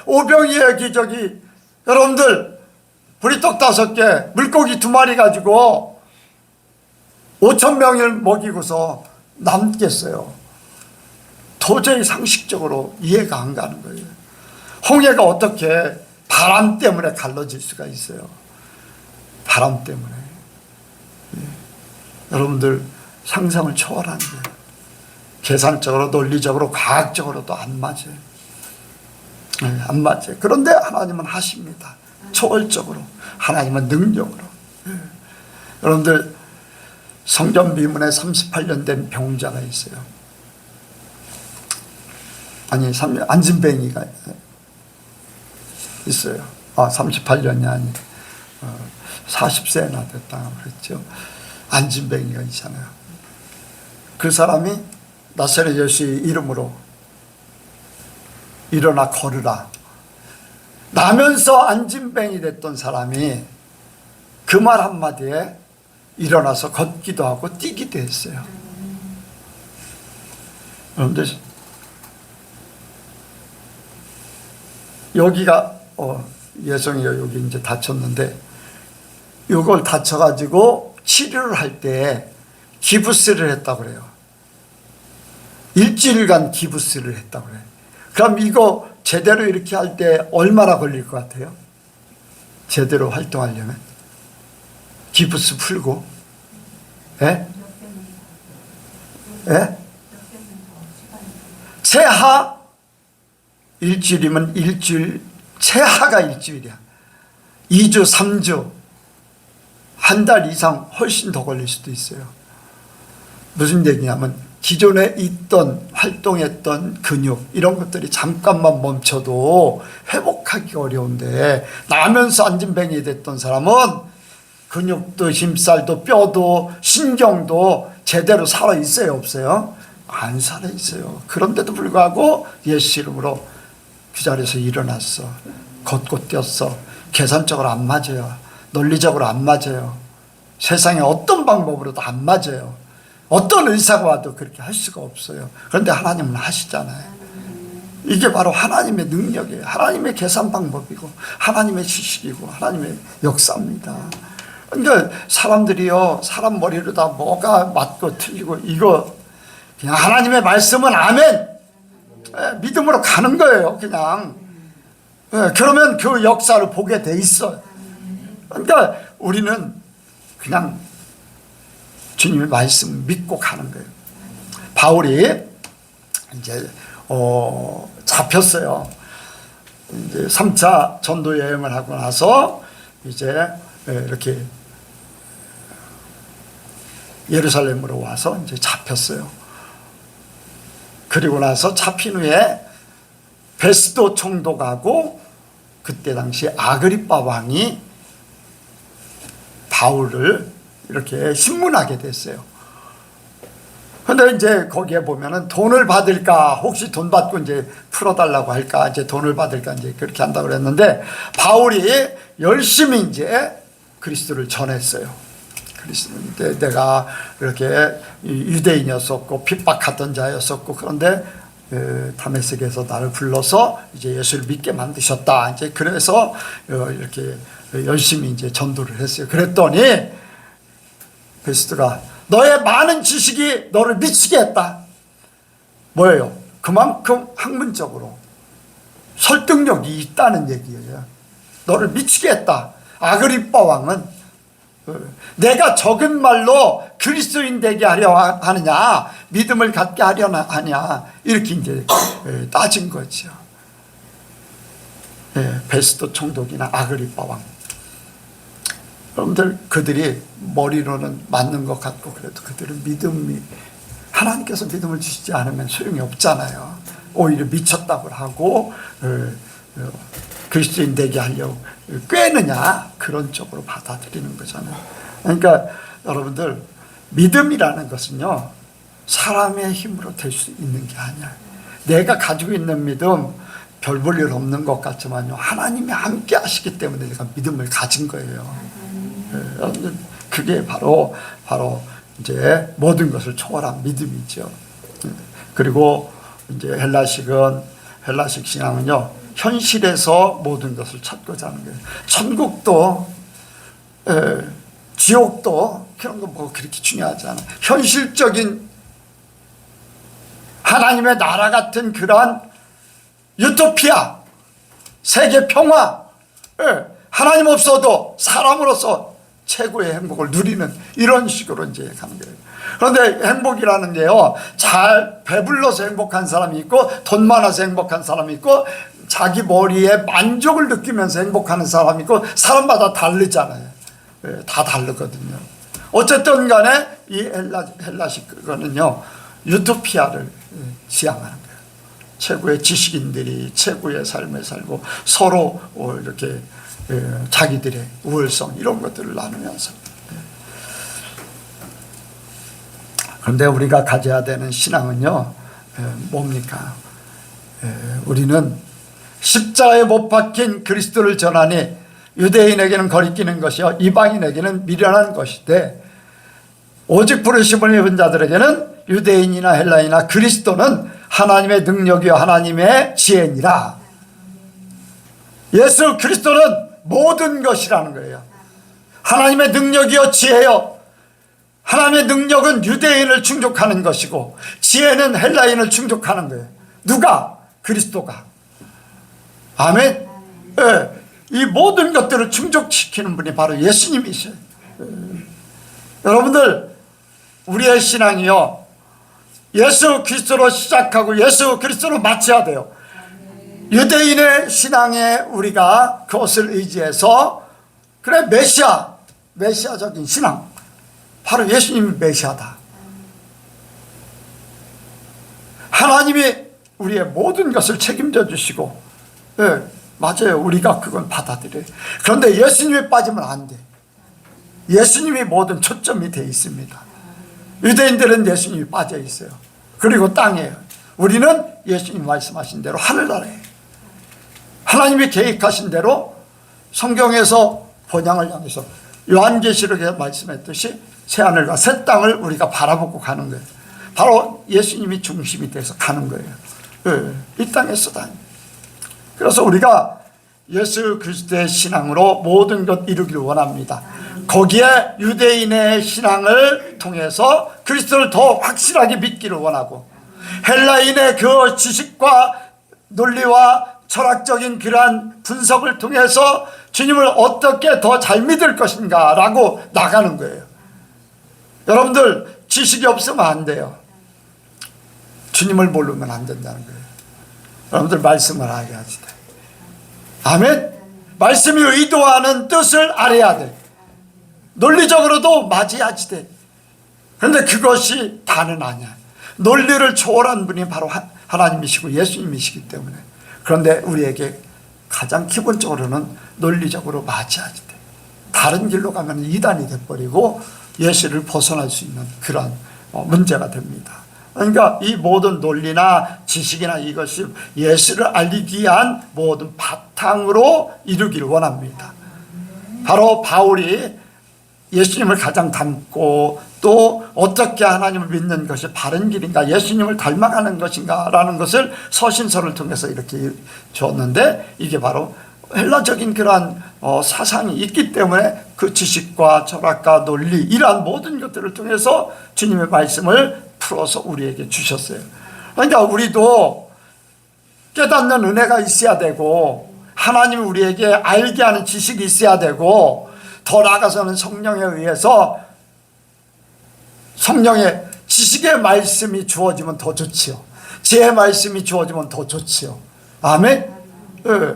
오병이의 기적이 여러분들 보리떡 5개 물고기 2마리 가지고 5,000명을 먹이고서 남겠어요. 도저히 상식적으로 이해가 안 가는 거예요. 홍해가 어떻게 바람 때문에 갈라질 수가 있어요. 바람 때문에. 여러분들 상상을 초월하는 거예요. 계산적으로 논리적으로 과학적으로도 안 맞아요. 안 맞아요. 그런데 하나님은 하십니다. 초월적으로 하나님은 능력으로. 여러분들 성전 비문에 38년 된 병자가 있어요. 아니 안진뱅이가 있어요. 38년이 아니 40세나 됐다고 그랬죠. 안진뱅이가 있잖아요. 그 사람이 나사렛 예수의 이름으로 일어나 걸으라. 나면서 안진뱅이 됐던 사람이 그 말 한마디에 일어나서 걷기도 하고 뛰기도 했어요. 그런데 여기가 예성이가 여기 이제 다쳤는데 이걸 다쳐가지고 치료를 할 때 기부스를 했다고 그래요. 일주일간 기부스를 했다고 그래요. 그럼 이거 제대로 이렇게 할 때 얼마나 걸릴 것 같아요? 제대로 활동하려면? 기부스 풀고? 예? 예? 최하 일주일이면 일주일, 최하가 일주일이야. 2주, 3주, 한 달 이상 훨씬 더 걸릴 수도 있어요. 무슨 얘기냐면 기존에 있던 활동했던 근육 이런 것들이 잠깐만 멈춰도 회복하기 어려운데, 나면서 안진뱅이 됐던 사람은 근육도 힘살도 뼈도 신경도 제대로 살아있어요, 없어요? 안 살아있어요. 그런데도 불구하고 예수 이름으로 그 자리에서 일어났어. 걷고 뛰었어. 계산적으로 안 맞아요. 논리적으로 안 맞아요. 세상에 어떤 방법으로도 안 맞아요. 어떤 의사가 와도 그렇게 할 수가 없어요. 그런데 하나님은 하시잖아요. 이게 바로 하나님의 능력이에요. 하나님의 계산 방법이고 하나님의 지식이고 하나님의 역사입니다. 그러니까 사람들이요, 사람 머리로 다 뭐가 맞고 틀리고, 이거 그냥 하나님의 말씀은 아멘, 믿음으로 가는 거예요. 그냥 그러면 그 역사를 보게 돼 있어요. 그러니까 우리는 그냥 주님의 말씀 믿고 가는 거예요. 바울이 이제 잡혔어요. 이제 3차 전도 여행을 하고 나서 이제 이렇게 예루살렘으로 와서 이제 잡혔어요. 그리고 나서 잡힌 후에 베스도 총독하고 그때 당시 아그리빠 왕이 바울을 이렇게 신문하게 됐어요. 근데 이제 거기에 보면은 돈을 받을까, 혹시 돈 받고 이제 풀어달라고 할까, 이제 돈을 받을까, 이제 그렇게 한다고 그랬는데, 바울이 열심히 이제 그리스도를 전했어요. 그리스도, 내가 이렇게 유대인이었었고 핍박하던 자였었고, 그런데 다메섹에서 나를 불러서 이제 예수를 믿게 만드셨다. 이제 그래서 이렇게 열심히 이제 전도를 했어요. 그랬더니 베스트가 너의 많은 지식이 너를 미치게 했다. 뭐예요? 그만큼 학문적으로 설득력이 있다는 얘기예요. 너를 미치게 했다. 아그리빠 왕은 내가 적은 말로 그리스도인 되게 하려 하느냐, 믿음을 갖게 하려 하냐, 이렇게 이제 따진 거죠. 베스도 총독이나 아그리빠 왕. 여러분들, 그들이 머리로는 맞는 것 같고 그래도 그들은 믿음이, 하나님께서 믿음을 주시지 않으면 소용이 없잖아요. 오히려 미쳤다고 하고 그리스도인 되게 하려고 꿰느냐, 그런 쪽으로 받아들이는 거잖아요. 그러니까 여러분들, 믿음이라는 것은요, 사람의 힘으로 될 수 있는 게 아니야. 내가 가지고 있는 믿음 별 볼 일 없는 것 같지만요, 하나님이 함께 하시기 때문에 내가 믿음을 가진 거예요. 그게 바로 이제 모든 것을 초월한 믿음이죠. 그리고 이제 헬라식 신앙은요, 현실에서 모든 것을 찾고자 하는 거예요. 천국도 지옥도 그런 거 뭐 그렇게 중요하지 않아요. 현실적인 하나님의 나라 같은 그러한 유토피아, 세계 평화, 하나님 없어도 사람으로서 최고의 행복을 누리는 이런 식으로 이제 가는 거예요. 그런데 행복이라는 게요, 잘 배불러서 행복한 사람이 있고, 돈 많아서 행복한 사람이 있고, 자기 머리에 만족을 느끼면서 행복하는 사람이 있고, 사람마다 다르잖아요. 다 다르거든요. 어쨌든 간에 이 헬라식 그거는요, 유토피아를 지향하는 거예요. 최고의 지식인들이 최고의 삶을 살고 서로 이렇게 자기들의 우월성 이런 것들을 나누면서. 그런데 우리가 가져야 되는 신앙은요, 뭡니까? 우리는 십자가에 못 박힌 그리스도를 전하니 유대인에게는 거리끼는 것이요 이방인에게는 미련한 것이되, 오직 부르심을 입은 자들에게는 유대인이나 헬라인이나 그리스도는 하나님의 능력이요 하나님의 지혜니라. 예수 그리스도는 모든 것이라는 거예요. 하나님의 능력이요 지혜요. 하나님의 능력은 유대인을 충족하는 것이고, 지혜는 헬라인을 충족하는 거예요. 누가? 그리스도가. 아멘. 이 모든 것들을 충족시키는 분이 바로 예수님이셔요. 여러분들, 우리의 신앙이요, 예수 그리스도로 시작하고 예수 그리스도로 마쳐야 돼요. 유대인의 신앙에 우리가 그것을 의지해서, 그래, 메시아적인 신앙, 바로 예수님이 메시아다. 하나님이 우리의 모든 것을 책임져 주시고, 예, 맞아요. 우리가 그건 받아들여요. 그런데 예수님이 빠지면 안 돼. 예수님이 모든 초점이 되어 있습니다. 유대인들은 예수님이 빠져 있어요. 그리고 땅이에요. 우리는 예수님 말씀하신 대로 하늘나라예요. 하나님이 계획하신 대로 성경에서 본향을 향해서 요한계시록에 말씀했듯이 새하늘과 새 땅을 우리가 바라보고 가는 거예요. 바로 예수님이 중심이 돼서 가는 거예요. 예, 이 땅에서 다. 그래서 우리가 예수 그리스도의 신앙으로 모든 것 이루기를 원합니다. 거기에 유대인의 신앙을 통해서 그리스도를 더 확실하게 믿기를 원하고, 헬라인의 그 지식과 논리와 철학적인 그러한 분석을 통해서 주님을 어떻게 더 잘 믿을 것인가 라고 나가는 거예요. 여러분들 지식이 없으면 안 돼요. 주님을 모르면 안 된다는 거예요. 여러분들 말씀을 알아야 돼. 아멘. 말씀이 의도하는 뜻을 알아야 돼. 논리적으로도 맞아야지 돼. 그런데 그것이 다는 아니야. 논리를 초월한 분이 바로 하나님이시고 예수님이시기 때문에. 그런데 우리에게 가장 기본적으로는 논리적으로 맞아야지 돼. 다른 길로 가면 이단이 돼버리고 예수를 벗어날 수 있는 그런 문제가 됩니다. 그러니까 이 모든 논리나 지식이나 이것이 예수를 알리기 위한 모든 바탕으로 이루기를 원합니다. 바로 바울이 예수님을 가장 닮고 또 어떻게 하나님을 믿는 것이 바른 길인가, 예수님을 닮아가는 것인가 라는 것을 서신서를 통해서 이렇게 줬는데, 이게 바로 헬라적인 그러한 사상이 있기 때문에 그 지식과 철학과 논리 이러한 모든 것들을 통해서 주님의 말씀을 풀어서 우리에게 주셨어요. 그러니까 우리도 깨닫는 은혜가 있어야 되고, 하나님이 우리에게 알게 하는 지식이 있어야 되고, 더 나아가서는 성령에 의해서 성령의 지식의 말씀이 주어지면 더 좋지요. 지혜의 말씀이 주어지면 더 좋지요. 아멘. 예.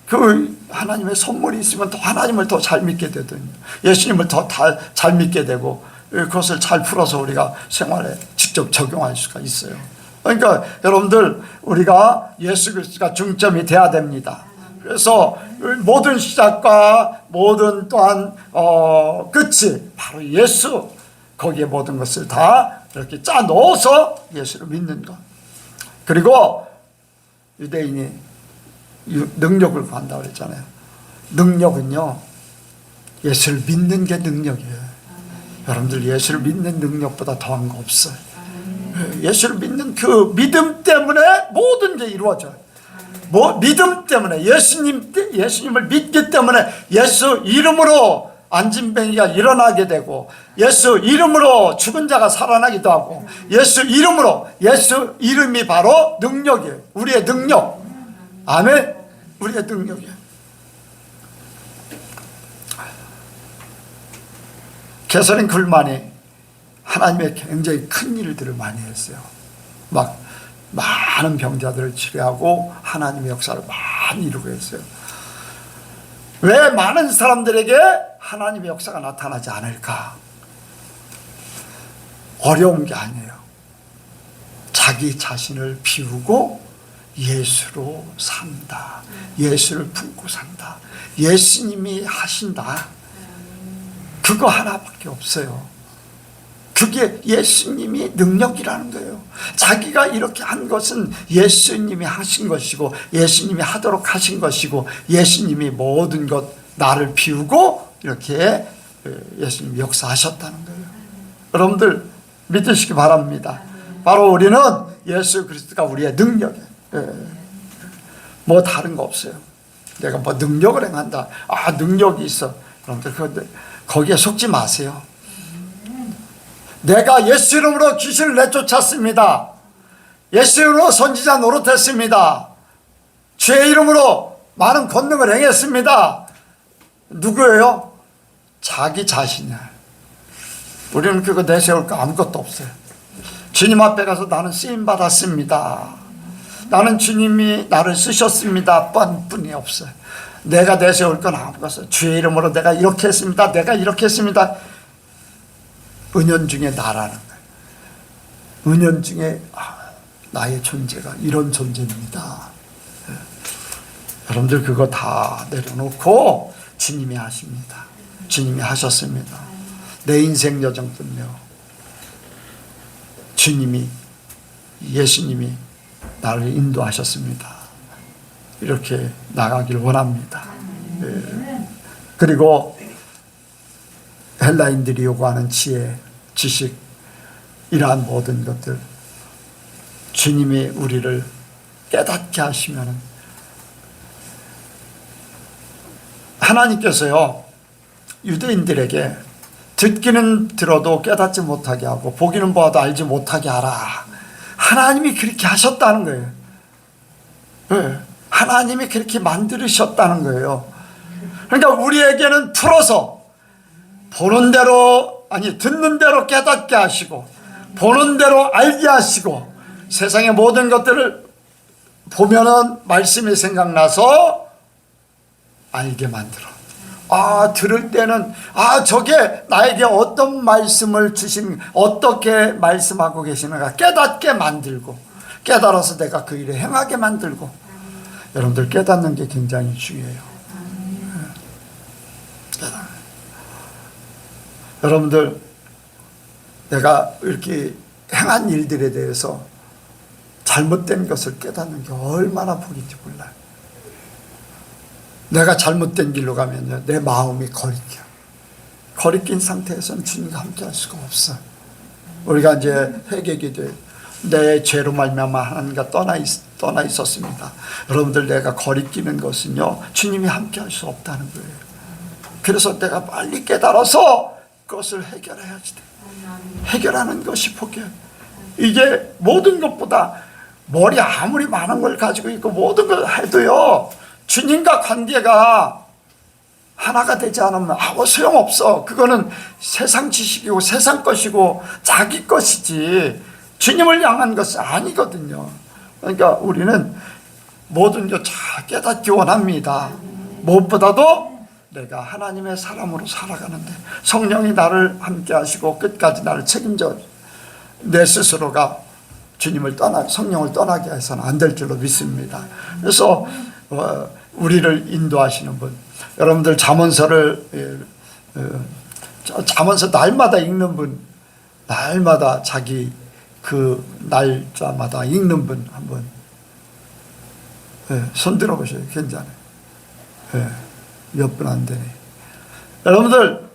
그 하나님의 선물이 있으면 더 하나님을 더 잘 믿게 되더니 예수님을 더 잘 믿게 되고, 그것을 잘 풀어서 우리가 생활에 직접 적용할 수가 있어요. 그러니까 여러분들 우리가 예수 그리스도가 중점이 돼야 됩니다. 그래서 모든 시작과 모든 또한 끝이 바로 예수, 거기에 모든 것을 다 이렇게 짜 넣어서 예수를 믿는 것. 그리고 유대인이 능력을 구한다고 그랬잖아요. 능력은요, 예수를 믿는 게 능력이에요. 여러분들 예수를 믿는 능력보다 더한 거 없어요. 예수를 믿는 그 믿음 때문에 모든 게 이루어져요. 믿음 때문에, 예수님을 믿기 때문에 예수 이름으로 안진뱅이가 일어나게 되고, 예수 이름으로 죽은 자가 살아나기도 하고, 예수 이름이 바로 능력이에요. 우리의 능력. 아멘. 우리의 능력이에요. 캐서린 쿨만이 하나님의 굉장히 큰 일들을 많이 했어요. 막 많은 병자들을 치료하고 하나님의 역사를 많이 이루고 했어요. 왜 많은 사람들에게 하나님의 역사가 나타나지 않을까? 어려운 게 아니에요. 자기 자신을 비우고 예수로 산다. 예수를 품고 산다. 예수님이 하신다. 그거 하나밖에 없어요. 그게 예수님이 능력이라는 거예요. 자기가 이렇게 한 것은 예수님이 하신 것이고, 예수님이 하도록 하신 것이고, 예수님이 모든 것 나를 비우고 이렇게 예수님이 역사하셨다는 거예요. 여러분들 믿으시기 바랍니다. 바로 우리는 예수 그리스도가 우리의 능력이에요. 뭐 다른 거 없어요. 내가 뭐 능력을 행한다, 능력이 있어. 여러분들 거기에 속지 마세요. 내가 예수 이름으로 귀신을 내쫓았습니다. 예수 이름으로 선지자 노릇했습니다. 주의 이름으로 많은 권능을 행했습니다. 누구예요? 자기 자신이야. 우리는 그거 내세울 거 아무것도 없어요. 주님 앞에 가서 나는 쓰임 받았습니다, 나는 주님이 나를 쓰셨습니다 뿐이 없어요. 내가 내세울 건 아무것도 없어요. 주의 이름으로 내가 이렇게 했습니다, 내가 이렇게 했습니다. 은연 중에 나라는 거예요. 은연 중에 나의 존재가 이런 존재입니다. 여러분들 그거 다 내려놓고 주님이 하십니다. 주님이 하셨습니다. 내 인생 여정뿐요, 주님이, 예수님이 나를 인도하셨습니다. 이렇게 나가길 원합니다. 그리고 헬라인들이 요구하는 지혜, 지식, 이러한 모든 것들 주님이 우리를 깨닫게 하시면 하나님께서요, 유대인들에게 듣기는 들어도 깨닫지 못하게 하고 보기는 보아도 알지 못하게 하라, 하나님이 그렇게 하셨다는 거예요. 네. 하나님이 그렇게 만드셨다는 거예요. 그러니까 우리에게는 풀어서 보는 대로, 아니 듣는 대로 깨닫게 하시고 보는 대로 알게 하시고, 세상의 모든 것들을 보면은 말씀이 생각나서 알게 만들어. 들을 때는 저게 나에게 어떤 말씀을 주신, 어떻게 말씀하고 계시는가 깨닫게 만들고, 깨달아서 내가 그 일을 행하게 만들고. 여러분들 깨닫는 게 굉장히 중요해요. 여러분들 내가 이렇게 행한 일들에 대해서 잘못된 것을 깨닫는 게 얼마나 복인지 몰라요. 내가 잘못된 길로 가면요, 내 마음이 거리낀 상태에서는 주님과 함께 할 수가 없어. 우리가 이제 회개기도에 내 죄로 말미암아 하나님과 떠나 있었습니다. 여러분들, 내가 거리끼는 것은요, 주님이 함께 할 수 없다는 거예요. 그래서 내가 빨리 깨달아서 그것을 해결해야지 돼. 해결하는 것이 복이에요. 이게 모든 것보다 머리 아무리 많은 걸 가지고 있고 모든 걸 해도요, 주님과 관계가 하나가 되지 않으면 아무 소용없어. 그거는 세상 지식이고 세상 것이고 자기 것이지 주님을 향한 것이 아니거든요. 그러니까 우리는 모든 것 잘 깨닫기 원합니다. 무엇보다도 내가 하나님의 사람으로 살아가는데 성령이 나를 함께 하시고 끝까지 나를 책임져, 내 스스로가 주님을 성령을 떠나게 해서는 안 될 줄로 믿습니다. 그래서 우리를 인도하시는 분, 여러분들 잠언서를 잠언서 날마다 읽는 분, 날마다 자기 그 날짜마다 읽는 분 한번 손 들어보셔요. 괜찮아요. 몇 분 안 되네. 여러분들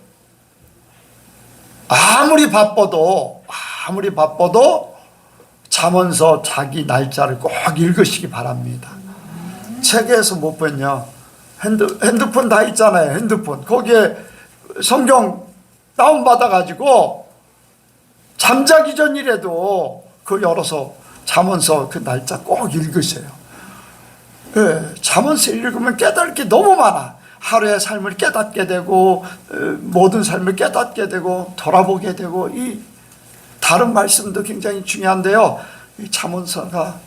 아무리 바빠도 잠언서 자기 날짜를 꼭 읽으시기 바랍니다. 책에서 못 봤냐? 핸드폰 다 있잖아요. 핸드폰 거기에 성경 다운받아 가지고 잠자기 전이라도 그걸 열어서 잠언서 그 날짜 꼭 읽으세요. 잠언서 읽으면 깨달을 게 너무 많아. 하루의 삶을 깨닫게 되고 모든 삶을 깨닫게 되고 돌아보게 되고, 이 다른 말씀도 굉장히 중요한데요, 이 잠언서가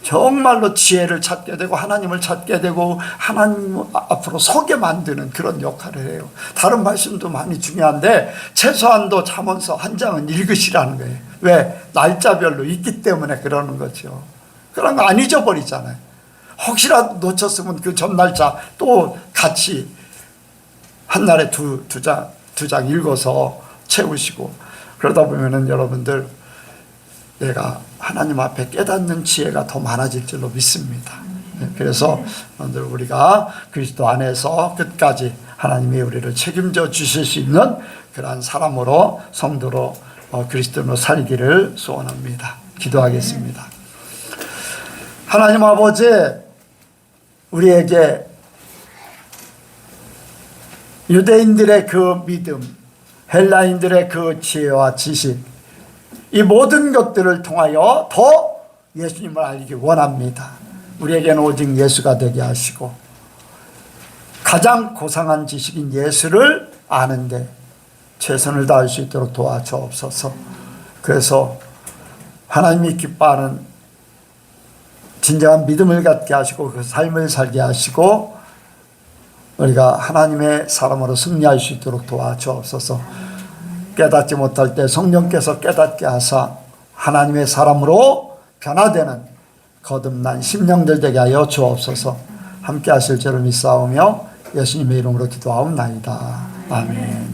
정말로 지혜를 찾게 되고 하나님을 찾게 되고 하나님 앞으로 서게 만드는 그런 역할을 해요. 다른 말씀도 많이 중요한데 최소한도 잠언서 한 장은 읽으시라는 거예요. 왜? 날짜별로 있기 때문에 그러는 거죠. 그런 거 안 잊어버리잖아요. 혹시라도 놓쳤으면 그 전날짜 또 같이 한 날에 두 장 읽어서 채우시고, 그러다 보면은 여러분들 내가 하나님 앞에 깨닫는 지혜가 더 많아질 줄로 믿습니다. 그래서 여러분들 우리가 그리스도 안에서 끝까지 하나님이 우리를 책임져 주실 수 있는 그러한 사람으로, 성도로, 그리스도로 살기를 소원합니다. 기도하겠습니다. 하나님 아버지, 우리에게 유대인들의 그 믿음, 헬라인들의 그 지혜와 지식, 이 모든 것들을 통하여 더 예수님을 알기 원합니다. 우리에게는 오직 예수가 되게 하시고 가장 고상한 지식인 예수를 아는데 최선을 다할 수 있도록 도와주옵소서. 그래서 하나님이 기뻐하는 진정한 믿음을 갖게 하시고 그 삶을 살게 하시고 우리가 하나님의 사람으로 승리할 수 있도록 도와주옵소서. 깨닫지 못할 때 성령께서 깨닫게 하사 하나님의 사람으로 변화되는 거듭난 심령들 되게 하여 주옵소서. 함께 하실 줄을 믿사오며 예수님의 이름으로 기도하옵나이다. 아멘.